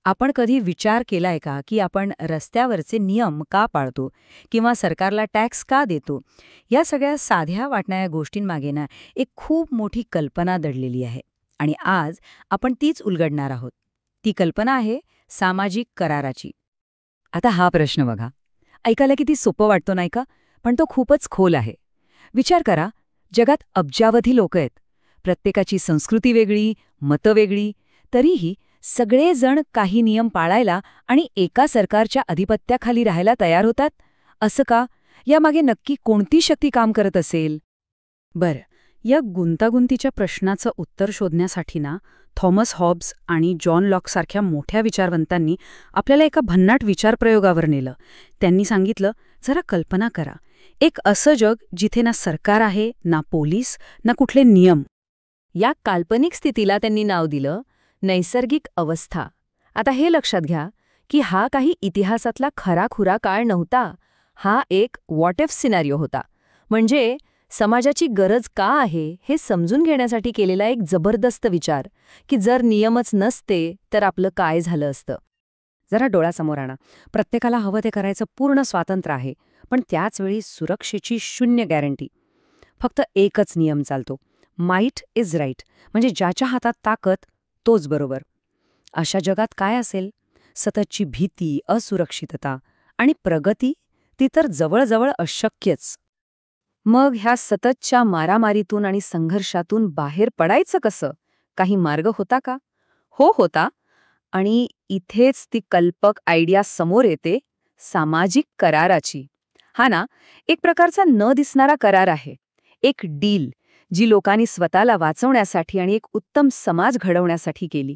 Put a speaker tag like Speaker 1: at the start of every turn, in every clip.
Speaker 1: आपण कधी विचार केलाय का की आपण रस्त्यावरचे नियम का पाळतो किंवा सरकारला टॅक्स का देतो? या सगळ्या साध्या वाटणाऱ्या गोष्टींमागे ना एक खूप मोठी कल्पना दडलेली आहे. आणि आज आपण तीच उलगडणार आहोत. ती कल्पना आहे सामाजिक कराराची. आता हा प्रश्न बघा. ऐकायला किती सोपं वाटतो नाही का? पण तो खूपच खोल आहे. विचार करा, जगात अब्जावधी लोक आहेत. प्रत्येकाची संस्कृती वेगळी, मतं वेगळी, तरीही सगळेजण काही नियम पाळायला आणि एका सरकारच्या अधिपत्याखाली राहायला तयार होतात. असं का? यामागे नक्की कोणती शक्ती काम करत असेल? बरं, या गुंतागुंतीच्या प्रश्नाचं उत्तर शोधण्यासाठी ना थॉमस हॉब्स आणि जॉन लॉकसारख्या मोठ्या विचारवंतांनी आपल्याला एका भन्नाट विचारप्रयोगावर नेलं. त्यांनी सांगितलं, जरा कल्पना करा, एक असं जग जिथे ना सरकार आहे, ना पोलीस, ना कुठले नियम. या काल्पनिक स्थितीला त्यांनी नाव दिलं नैसर्गिक अवस्था. आता हे लक्षात घ्या की हा काही इतिहासातला खराखुरा काळ नव्हता. हा एक व्हॉट इफ सिनारिओ होता. म्हणजे समाजाची गरज का आहे हे समजून घेण्यासाठी केलेला एक जबरदस्त विचार की जर नियमच नसते तर आपलं काय झालं असतं. जरा डोळ्यासमोर आणा. प्रत्येकाला हवं ते करायचं पूर्ण स्वातंत्र्य आहे, पण त्याचवेळी सुरक्षेची शून्य गॅरंटी. फक्त एकच नियम चालतो, माईट इज राईट, म्हणजे ज्याच्या हातात ताकद तोच बरोबर. अशा जगात काय असेल? सततची भीती, असुरक्षितता आणि प्रगती, ती तर जवळजवळ अशक्यच. मग ह्या सततच्या मारामारीतून आणि संघर्षातून बाहेर पडायचं कसं? काही मार्ग होता का? हो, होता. आणि इथेच ती कल्पक आयडिया समोर येते, सामाजिक कराराची. हा ना एक प्रकारचा न दिसणारा करार आहे, एक डील जी लोकांनी स्वतःला वाचवण्यासाठी आणि एक उत्तम समाज घडवण्यासाठी केली.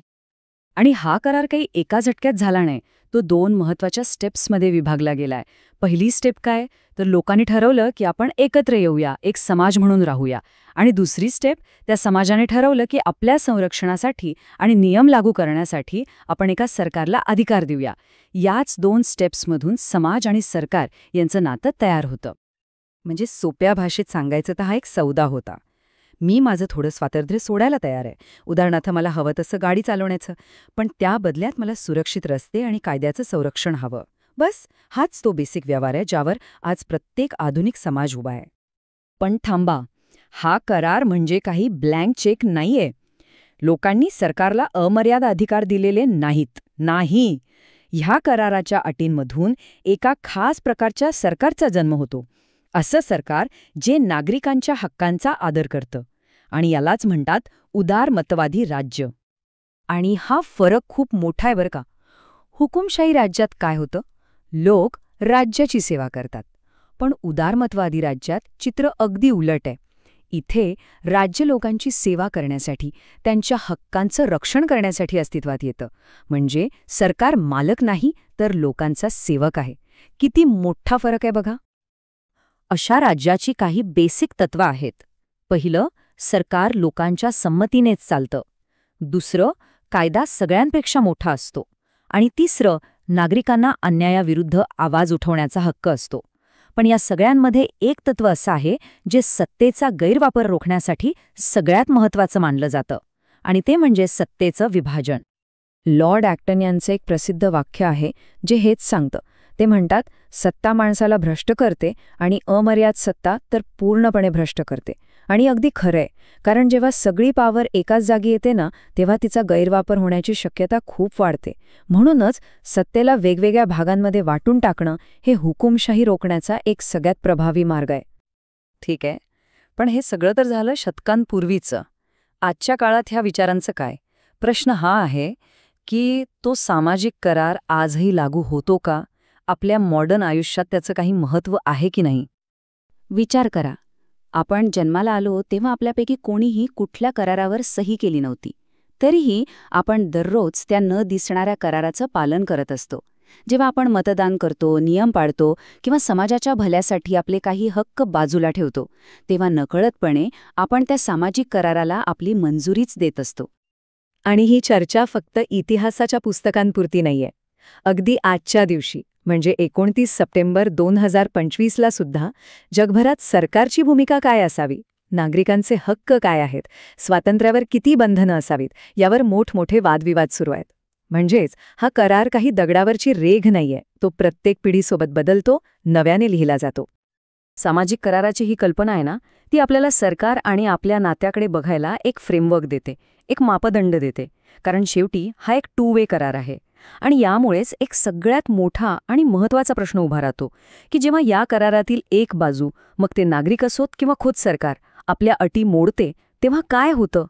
Speaker 1: आणि हा करार काही एका झटक्यात झाला नाही. तो 2 महत्वाच्या स्टेप्समध्ये विभागला गेलाय. पहिली स्टेप काय? तर लोकांनी ठरवलं की आपण एकत्र येऊया, एक समाज म्हणून राहूया. आणि दुसरी स्टेप, त्या समाजाने ठरवलं की आपल्या संरक्षणासाठी आणि नियम लागू करण्यासाठी आपण एका सरकारला अधिकार देऊया. याच 2 स्टेप्समधून समाज आणि सरकार यांचं नातं तयार होतं. म्हणजे सोप्या भाषेत सांगायचं तर हा एक सौदा होता. मी माझं थोडं स्वातंत्र्य सोडायला तयार आहे. उदाहरणार्थ मला हवं तसं गाडी चालवण्याचं, पण त्या बदल्यात मला सुरक्षित रस्ते आणि कायद्याचं संरक्षण हवं. बस हाच तो बेसिक व्यवहार आहे ज्यावर आज प्रत्येक आधुनिक समाज उभा आहे. पण थांबा, हा करार म्हणजे काही ब्लँक चेक नाहीये. लोकांनी सरकारला अमर्याद अधिकार दिलेले नाहीत. नाही. ह्या कराराच्या अटींमधून एका खास प्रकारच्या सरकारचा जन्म होतो. असं सरकार जे नागरिकांच्या हक्कांचा आदर करतं. आणि यालाच म्हणतात उदारमतवादी राज्य. आणि हा फरक खूप मोठा आहे बरं का. हुकुमशाही राज्यात काय होतं? लोक राज्याची सेवा करतात. पण उदारमतवादी राज्यात चित्र अगदी उलट आहे. इथे राज्य लोकांची सेवा करण्यासाठी, त्यांच्या हक्कांचं रक्षण करण्यासाठी अस्तित्वात येतं. म्हणजे सरकार मालक नाही तर लोकांचा सेवक आहे. किती मोठा फरक आहे बघा. अशा राज्याची काही बेसिक तत्त्वं आहेत. पहिलं, सरकार लोकांच्या संमतीनेच चालतं. दुसरं, कायदा सगळ्यांपेक्षा मोठा असतो. आणि तिसरं, नागरिकांना अन्यायाविरुद्ध आवाज उठवण्याचा हक्क असतो. पण या सगळ्यांमध्ये एक तत्त्व असं आहे जे सत्तेचा गैरवापर रोखण्यासाठी सगळ्यात महत्त्वाचं मानलं जातं. आणि ते म्हणजे सत्तेचं विभाजन. लॉर्ड ॲक्टन यांचं एक प्रसिद्ध वाक्य आहे जे हेच सांगतं. ते म्हणतात, सत्ता माणसाला भ्रष्ट करते आणि अमर्याद सत्ता तर पूर्णपणे भ्रष्ट करते. आणि अगदी खरंय, कारण जेव्हा सगळी पॉवर एकाच जागी येते ना, तेव्हा तिचा गैरवापर होण्याची शक्यता खूप वाढते. म्हणूनच सत्तेला वेगवेगळ्या भागांमध्ये वाटून टाकणं हे हुकुमशाही रोखण्याचा एक सगळ्यात प्रभावी मार्ग आहे. ठीक आहे, पण हे सगळं तर झालं शतकांपूर्वीचं. आजच्या काळात ह्या विचारांचं काय? प्रश्न हा आहे की तो सामाजिक करार आजही लागू होतो का? आपल्या मॉडर्न आयुष्यात त्याचं काही महत्त्व आहे की नाही? विचार करा, आपण जन्माला आलो तेव्हा आपल्यापैकी कोणीही कुठल्या करारावर सही केली नव्हती. तरीही आपण दररोज त्या न दिसणाऱ्या कराराचं पालन करत असतो. जेव्हा आपण मतदान करतो, नियम पाळतो किंवा समाजाच्या भल्यासाठी आपले काही हक्क बाजूला ठेवतो, तेव्हा नकळतपणे आपण त्या सामाजिक कराराला आपली मंजुरीच देत असतो. आणि ही चर्चा फक्त इतिहासाच्या पुस्तकांपुरती नाहीये. अगदी आजच्या दिवशी म्हणजे 29 सप्टेंबर 2025ला सुद्धा जगभरात सरकारची भूमिका काय असावी, नागरिकांचे हक्क काय आहेत, स्वातंत्र्यावर किती बंधनं असावीत, यावर मोठमोठे वादविवाद सुरू आहेत.
Speaker 2: म्हणजेच हा करार काही दगडावरची रेघ नाहीये, तो प्रत्येक पिढीसोबत बदलतो, नव्याने लिहिला जातो. सामाजिक कराराची ही कल्पना आहे ना, ती आपल्याला सरकार आणि आपल्या नात्याकडे बघायला एक फ्रेमवर्क देते, एक मापदंड देते. कारण शेवटी हा एक टू वे करार आहे. आणि यामुळेच एक सगळ्यात मोठा आणि महत्त्वाचा प्रश्न उभा राहतो, की जेव्हा या करारातील एक बाजू, मग ते नागरिक असोत किंवा खुद सरकार, आपल्या अटी मोडते, तेव्हा काय होतं?